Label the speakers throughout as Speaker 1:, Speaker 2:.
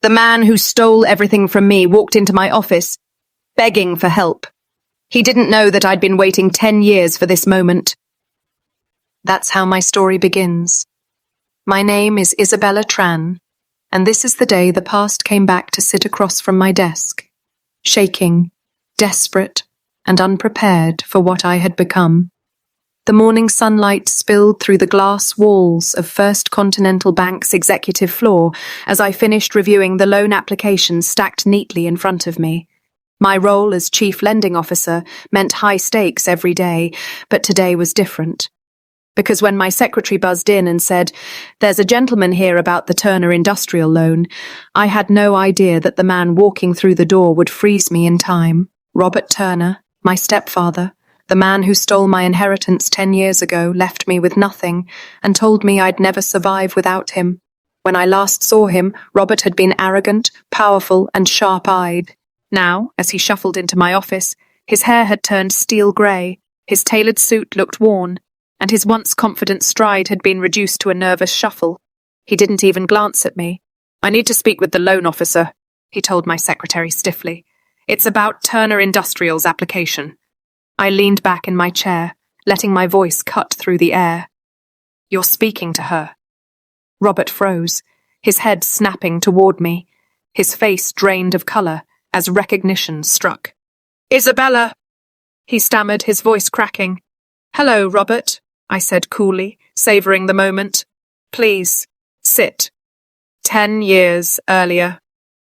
Speaker 1: The man who stole everything from me walked into my office, begging for help. He didn't know that I'd been waiting 10 years for this moment. That's how my story begins. My name is Isabella Tran, and this is the day the past came back to sit across from my desk, shaking, desperate, and unprepared for what I had become. The morning sunlight spilled through the glass walls of First Continental Bank's executive floor as I finished reviewing the loan applications stacked neatly in front of me. My role as chief lending officer meant high stakes every day, but today was different. Because when my secretary buzzed in and said, "There's a gentleman here about the Turner Industrial loan," I had no idea that the man walking through the door would freeze me in time. Robert Turner, my stepfather, the man who stole my inheritance 10 years ago, left me with nothing and told me I'd never survive without him. When I last saw him, Robert had been arrogant, powerful, and sharp-eyed. Now, as he shuffled into my office, his hair had turned steel grey, his tailored suit looked worn, and his once confident stride had been reduced to a nervous shuffle. He didn't even glance at me. "I need to speak with the loan officer," he told my secretary stiffly. "It's about Turner Industrial's application." I leaned back in my chair, letting my voice cut through the air. "You're speaking to her." Robert froze, his head snapping toward me, his face drained of colour as recognition struck. "Isabella!" he stammered, his voice cracking. "Hello, Robert," I said coolly, savouring the moment. "Please, sit." 10 years earlier.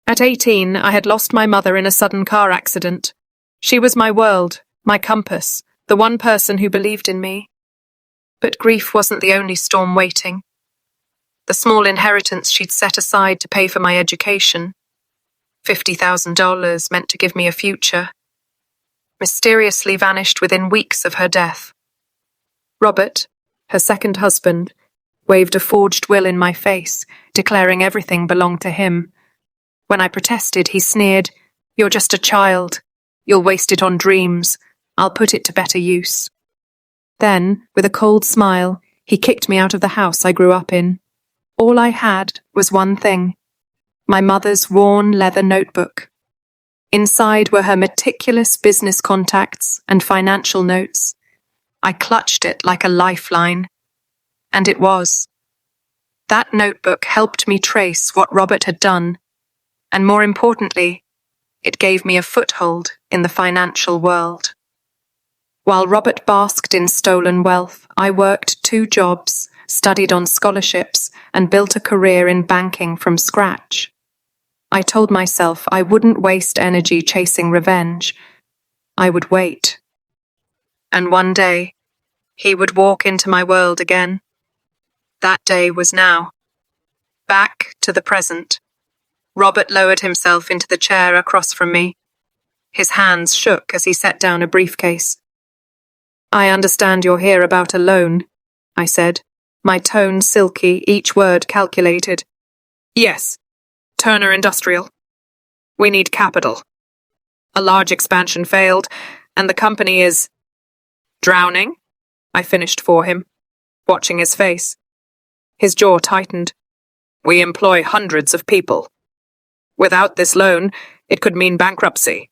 Speaker 1: At 18, I had lost my mother in a sudden car accident. She was my world, my compass, the one person who believed in me. But grief wasn't the only storm waiting. The small inheritance she'd set aside to pay for my education, $50,000 meant to give me a future, mysteriously vanished within weeks of her death. Robert, her second husband, waved a forged will in my face, declaring everything belonged to him. When I protested, he sneered, "You're just a child. You'll waste it on dreams. I'll put it to better use." Then, with a cold smile, he kicked me out of the house I grew up in. All I had was one thing: my mother's worn leather notebook. Inside were her meticulous business contacts and financial notes. I clutched it like a lifeline. And it was. That notebook helped me trace what Robert had done, and more importantly, it gave me a foothold in the financial world. While Robert basked in stolen wealth, I worked 2 jobs, studied on scholarships, and built a career in banking from scratch. I told myself I wouldn't waste energy chasing revenge. I would wait. And one day, he would walk into my world again. That day was now. Back to the present. Robert lowered himself into the chair across from me. His hands shook as he set down a briefcase. "I understand you're here about a loan," I said, my tone silky, each word calculated. "Yes, Turner Industrial. We need capital. A large expansion failed, and the company is drowning," I finished for him, watching his face. His jaw tightened. "We employ hundreds of people. Without this loan, it could mean bankruptcy."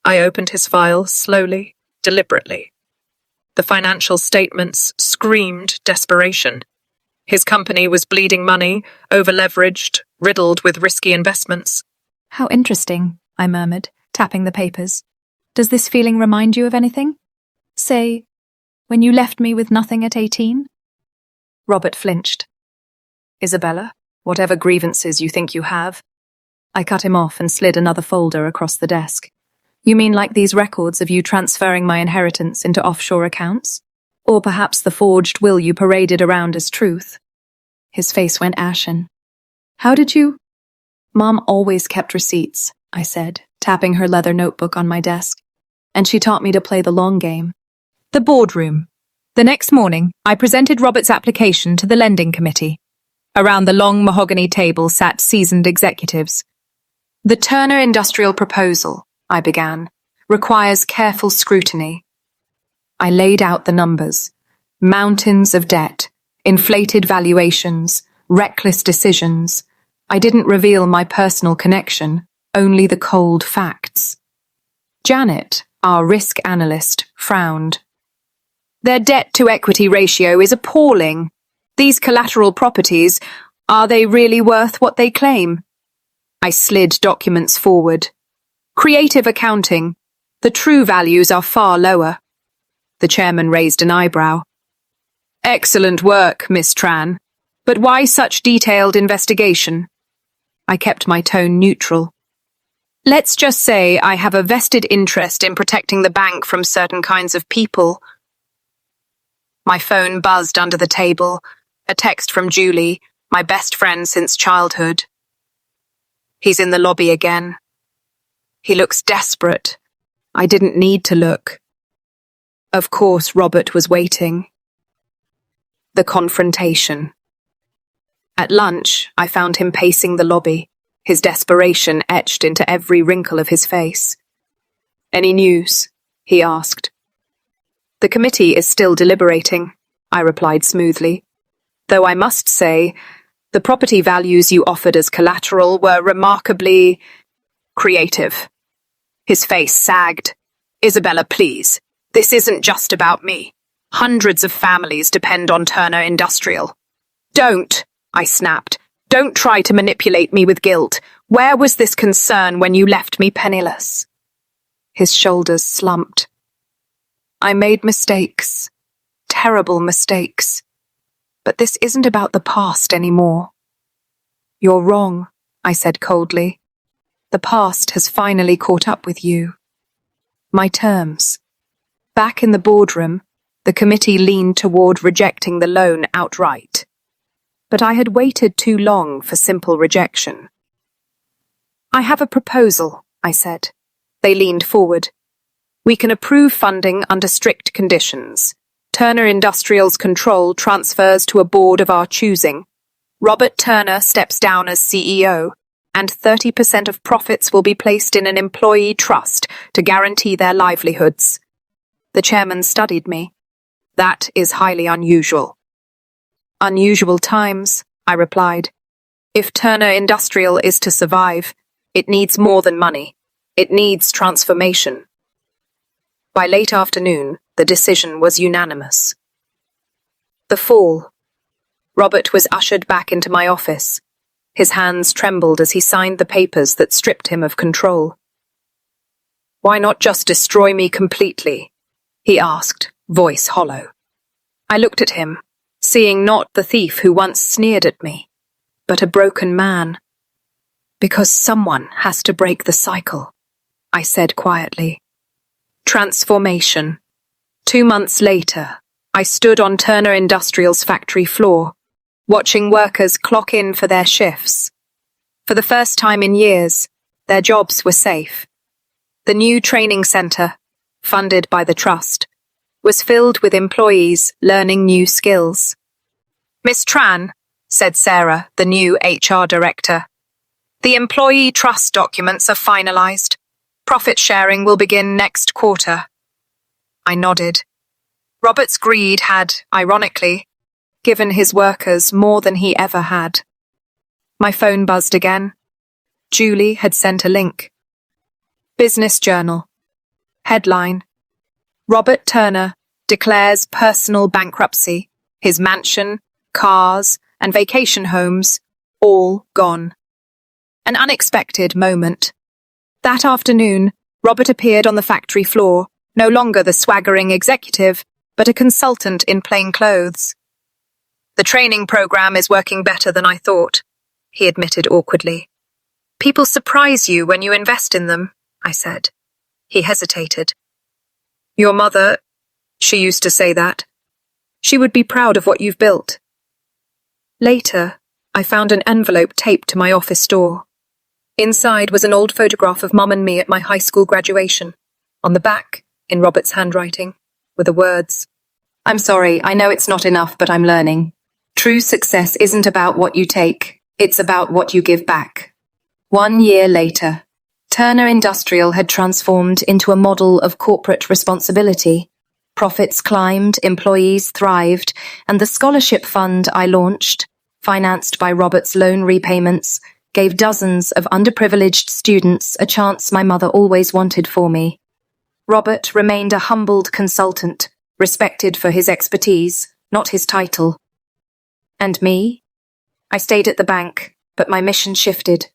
Speaker 1: I opened his file slowly, deliberately. The financial statements screamed desperation. His company was bleeding money, over-leveraged, riddled with risky investments.
Speaker 2: "How interesting," I murmured, tapping the papers. "Does this feeling remind you of anything? Say, when you left me with nothing at 18? Robert flinched. "Isabella, whatever grievances you think you have." I cut him off and slid another folder across the desk. "You mean like these records of you transferring my inheritance into offshore accounts? Or perhaps the forged will you paraded around as truth?" His face went ashen. "How did you—" "Mom always kept receipts," I said, tapping her leather notebook on my desk. "And she taught me to play the long game." The boardroom. The next morning, I presented Robert's application to the lending committee. Around the long mahogany table sat seasoned executives. "The Turner Industrial proposal," I began, "requires careful scrutiny." I laid out the numbers. Mountains of debt, inflated valuations, reckless decisions.
Speaker 1: I didn't reveal my personal connection, only the cold facts. Janet, our risk analyst, frowned. Their debt-to-equity ratio is appalling. These collateral properties, are they really worth what they claim? I slid documents forward. Creative accounting. The true values are far lower. The chairman raised an eyebrow. Excellent work, Miss Tran. But why such detailed investigation? I kept my tone neutral. Let's just say I have a vested interest in protecting the bank from certain kinds of people. My phone buzzed under the table, a text from Julie, my best friend since childhood. He's in the lobby again. He looks desperate. I didn't need to look. Of course, Robert was waiting. The confrontation. At lunch, I found him pacing the lobby, his desperation etched into every wrinkle of his face. Any news? He asked. The committee is still deliberating, I replied smoothly. Though I must say, the property values you offered as collateral were remarkably creative. His face sagged. Isabella, please. This isn't just about me. Hundreds of families depend on Turner Industrial. Don't, I snapped. Don't try to manipulate me with guilt. Where was this concern when you left me penniless? His shoulders slumped. I made mistakes. Terrible mistakes. But this isn't about the past anymore. You're wrong, I said coldly. The past has finally caught up with you. My terms. Back in the boardroom, the committee leaned toward rejecting the loan outright. But I had waited too long for simple rejection. I have a proposal, I said. They leaned forward. We can approve funding under strict conditions. Turner Industrial's control transfers to a board of our choosing. Robert Turner steps down as CEO, and 30% of profits will be placed in an employee trust to guarantee their livelihoods. The chairman studied me. That is highly unusual. Unusual times, I replied. If Turner Industrial is to survive, it needs more than money. It needs transformation. By late afternoon, the decision was unanimous. The fall. Robert was ushered back into my office. His hands trembled as he signed the papers that stripped him of control. Why not just destroy me completely? He asked, voice hollow. I looked at him, seeing not the thief who once sneered at me, but a broken man. Because someone has to break the cycle, I said quietly. Transformation. 2 months later, I stood on Turner Industrial's factory floor, watching workers clock in for their shifts. For the first time in years, their jobs were safe. The new training center, funded by the trust, was filled with employees learning new skills. Miss Tran, said Sarah, the new HR director, the employee trust documents are finalized. Profit sharing will begin next quarter. I nodded. Robert's greed had, ironically, given his workers more than he ever had. My phone buzzed again. Julie had sent a link. Business Journal. Headline: Robert Turner declares personal bankruptcy. His mansion, cars, and vacation homes, all gone. An unexpected moment. That afternoon, Robert appeared on the factory floor, no longer the swaggering executive, but a consultant in plain clothes. The training program is working better than I thought, he admitted awkwardly. People surprise you when you invest in them, I said. He hesitated. Your mother, she used to say that. She would be proud of what you've built. Later, I found an envelope taped to my office door. Inside was an old photograph of Mum and me at my high school graduation. On the back, in Robert's handwriting, were the words, I'm sorry, I know it's not enough, but I'm learning. True success isn't about what you take, it's about what you give back. 1 year later, Turner Industrial had transformed into a model of corporate responsibility. Profits climbed, employees thrived, and the scholarship fund I launched, financed by Robert's loan repayments, gave dozens of underprivileged students a chance my mother always wanted for me. Robert remained a humbled consultant, respected for his expertise, not his title. And me? I stayed at the bank, but my mission shifted.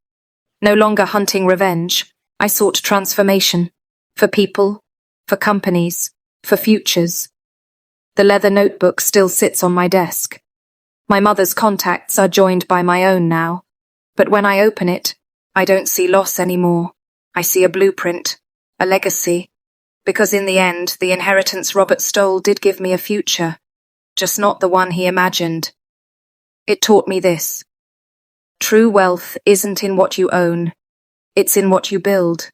Speaker 1: No longer hunting revenge, I sought transformation. For people, for companies, for futures. The leather notebook still sits on my desk. My mother's contacts are joined by my own now. But when I open it, I don't see loss anymore. I see a blueprint, a legacy. Because in the end, the inheritance Robert stole did give me a future, just not the one he imagined. It taught me this. True wealth isn't in what you own, it's in what you build.